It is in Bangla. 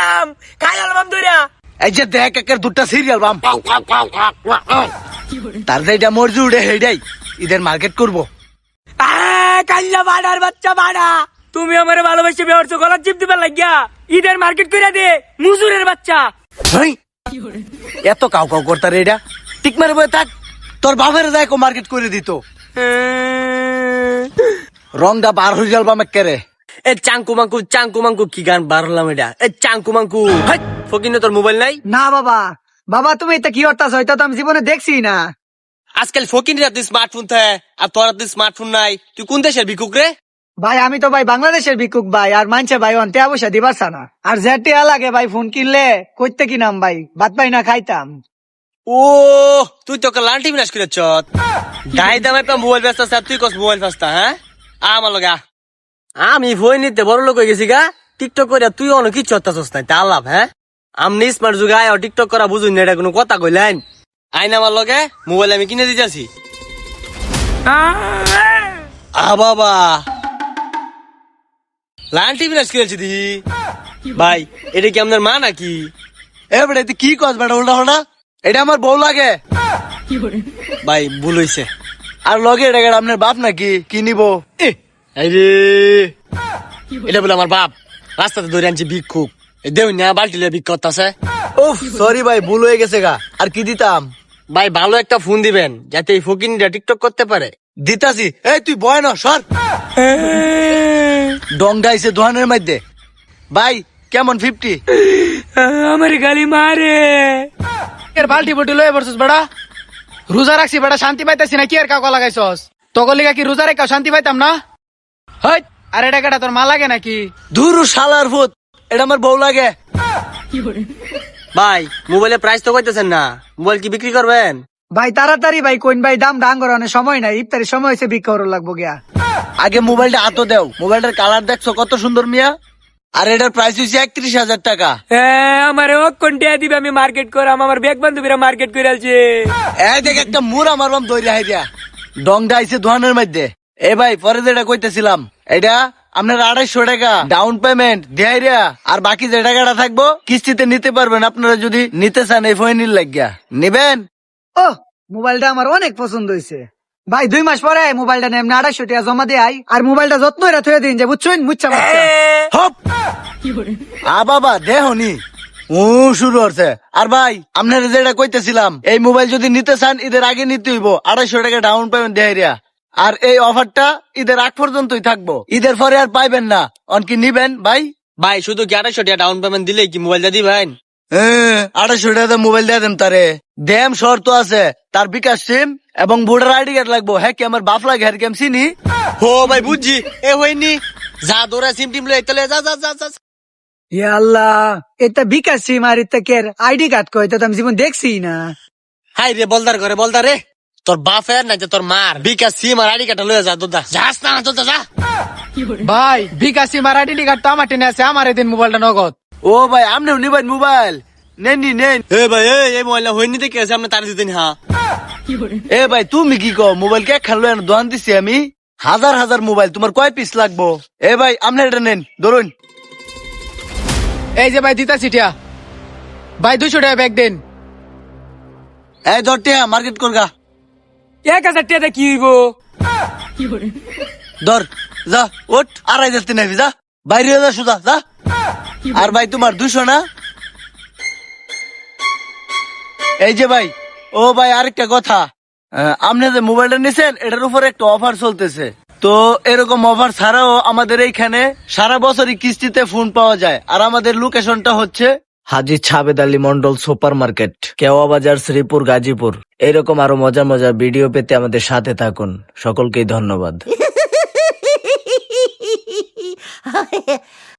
বাম খাইলাল বাম ধইরা এই যে দেখ একের দুটা সিরিয়াল বাম তার যেটা মরজি উঠে হেডাই ঈদের মার্কেট করবো। কাল্লা বাড়ার বাচ্চা বাড়া, তুমি আমারে ভালোবাসে বেহরছো গলার চিপ দিবার লাগিয়া ঈদের মার্কেট কইরা দে মুজুরের বাচ্চা। হেই, এত কাউ কাউ করতার এটা টিক মারে বয়ে থাক, তোর বাপের যায় মার্কেট করে দিত। রংটা বার হয়ে যাল বাম একেরে। এ চাঙ্কু মাঙ্কু কি গান বার হলাম এটা? এ চাঙ্কু মাঙ্কু ফকিনে তোর মোবাইল নাই? না বাবা, বাবা তুমি এটা কি করতাছ? এটা তো আমি জীবনে দেখছি না। আজকাল ফকিনের হাতে স্মার্টফোন থাকে আর তোর হাতে স্মার্টফোন নাই, তুই কোন দেশের ভিক্ষুক রে? ভাই আমি তো ভাই বাংলাদেশের ভিক্ষুক ভাই, আর মানছে ভাই অন্তে অবশ্যই দিবারছা না। আর যে টিয়া লাগে ভাই ফোন কিনলে কইতে কিনাম ভাই, ভাত পাই না খাইতাম। ও তুই তো লালটি বিনাশ করে চত গাই দামে মোবাইল ব্যস্ত আছে, তুই কস মোবাইল ব্যস্ত? হ্যাঁ আমার লগা আমি ফোন নিতে বড় লোক হয়ে গেছি গা, টিকটক করে তুই অনেক কিছু হতাছস নাই, তা লাভ? হ্যাঁ আমনি স্মার্ট যুগে আয় টিকটক করা বুঝুন না, এটা কোনো কথা কইলেন? আইন আমার লগে মোবাইল আমি কিনে দিতেছি। বাবা লালটি বিনাশ করেছি দি ভাই, এটা কি আপনার মা নাকি? এ বেটা তুই কি কস বেটা উল্টা হল্টা? এটা আমার বউ লাগে ভাই ভুল হইছে। আর লগে এটা কেডা আপনার বাপ নাকি কি নিবো? এটা বলে আমার বাপ, রাস্তাতে ধরে আনছি ভিক্ষুক, দেউ না বালতি লিয়ে ভিক্ষা করতেছে। উফ সরি ভাই ভুল হয়ে গেছে গা। আর কি দিতাম? ভাই ভালো একটা ফোন দিবেন যাতে এই ফকিনিটা টিকটক করতে পারে। দিতাছি। এই তুই বয় না সর, ডংডা আইছে দোকানের মধ্যে। ভাই কেমন 50? আমার গালি মারে। এর বালতি বটি লয়ে বসছস বড়া, রোজা রাখছি বড়া, শান্তি পাইতাছি না। কি আর কাকা লাগাইছস? তোকে লিগা কি রোজা রেখা শান্তি পাইতাম না? হই আর এটা কেডা তোর মা লাগে নাকি? ধুরু শালার ভূত, এটা আমার বউ লাগে। ভাই মোবাইলের প্রাইস তো কইতেছেন না, মোবাইল কি বিক্রি করবেন? ভাই তাড়াতাড়ি ভাই কোন ভাই, দাম ডাঙ্গর অনেক সময় নাই, ইফতারের সময় হয়েছে, ভিক্ষা করো লাগবো গিয়া। আগে মোবাইলটা হাতো দেও। মোবাইলটার কালার দেখছো কত সুন্দর মিয়া, আর এটার প্রাইস হচ্ছে 31,000 টাকা। আমার কোনটা দিবে? আমি মার্কেট করাম, আমার ব্যাগ বান্ধবীরা মার্কেট করে আলছে। এই দেখ একটা মুরা মারবাম দৌড়ে হাই দিয়া, ডংডা আইছে দোকানের মধ্যে। এ ভাই পরে যেটা কইতেছিলাম, এটা আপনার 250 টাকা ডাউন পেমেন্ট দেয়া, আর বাকি যে টাকাটা থাকবো কিস্তিতে নিতে পারবেন আপনারা যদি নিতে চান। এই ফোনের লাগিয়া নিবেন। ও মোবাইলটা আমার অনেক পছন্দ হয়েছে ভাই। 2 মাস পরে মোবাইলটা নেম 250 টাকা জমা দিয়ে আই, আর মোবাইলটা যত্ন করে থুয়ে দিন যে বুঝছেন মুচ্ছা বাচ্চা। হপ বাবা দেহনি ও শুরু হচ্ছে। আর ভাই আপনারা যেটা কইতেছিলাম, এই মোবাইল যদি নিতে চান ঈদের আগে নিতে হইব। 250 টাকা ডাউন পেমেন্ট দেয়া, আর এই অফারটা ঈদের আগ পর্যন্তই থাকবো, ঈদের পরে আর পাইবেন না। অনকি নিবেন ভাই? ভাই শুধু কি 250 টাকা ডাউন পেমেন্ট দিলে কি মোবাইলটা দিবেন? 250 টাকা মোবাইল দিয়ে দেন তারে। দেম শর্ত আছে, তার বিকাশ সিম এবং ভোটার আইডি কার্ড লাগবো। হ্যাঁ কি আমার বাপ লাগে? হ্যাঁ কি আমি চিনি? হো ভাই বুঝছি, এ হইনি যা দৌড়া সিম টিম লই তাহলে যা যা যা যা। ইয়া আল্লাহ, এটা বিকাশ সিম আর এটা কের আইডি কার্ড কই? এটা তো আমি জীবন দেখছি না। হাই রে বলদার করে বলদার রে, তোর বাপের না যে তোর মার বিকাশ সিম আর আইডি কার্ড লয়ে যা দোদা, যাস না দোদা যা। ভাই বিকাশ সিম আর আইডি কার্ড তো আমার টেনে আছে, আমার এদিন মোবাইলটা নগদ। ও ভাই আপনিও নিবেন মোবাইল? নেন নেন। এ ভাই এই মোবাইলটা হইনি দেখে আছে আপনি তার দিতেন। হ্যাঁ এ ভাই তুমি কি কো? মোবাইল কে খেলো দোকান দিছি আমি, হাজার হাজার মোবাইল, তোমার কয় পিস লাগবো? এ ভাই আপনি এটা নেন, ধরুন। এই যে ভাই দিতা চিটিয়া ভাই, 200 টাকা ব্যাগ দেন। এই ধরতে মার্কেট করগা। 1000 টাকা কি হইব? ধর যা, ওঠ। 2,500 নেবি, যা বাইরে যা সুদা যা। আর ভাই তোমার 200 না? এই যে ভাই, ও ভাই আরেকটা কথা, আপনি যে মোবাইলটা নিছেন এটার উপর একটা অফার চলতেছে। তো এরকম অফার ছাড়াও আমাদের এইখানে সারা বছরই কিস্তিতে ফোন পাওয়া যায়। আর আমাদের লোকেশনটা হচ্ছে হাজী ছাবেদ আলী মন্ডল সুপার মার্কেট, কেওয়া বাজার, শ্রীপুর, গাজীপুর। এরকম আরো মজার মজার ভিডিও পেতে আমাদের সাথে থাকুন। সকলকেই ধন্যবাদ।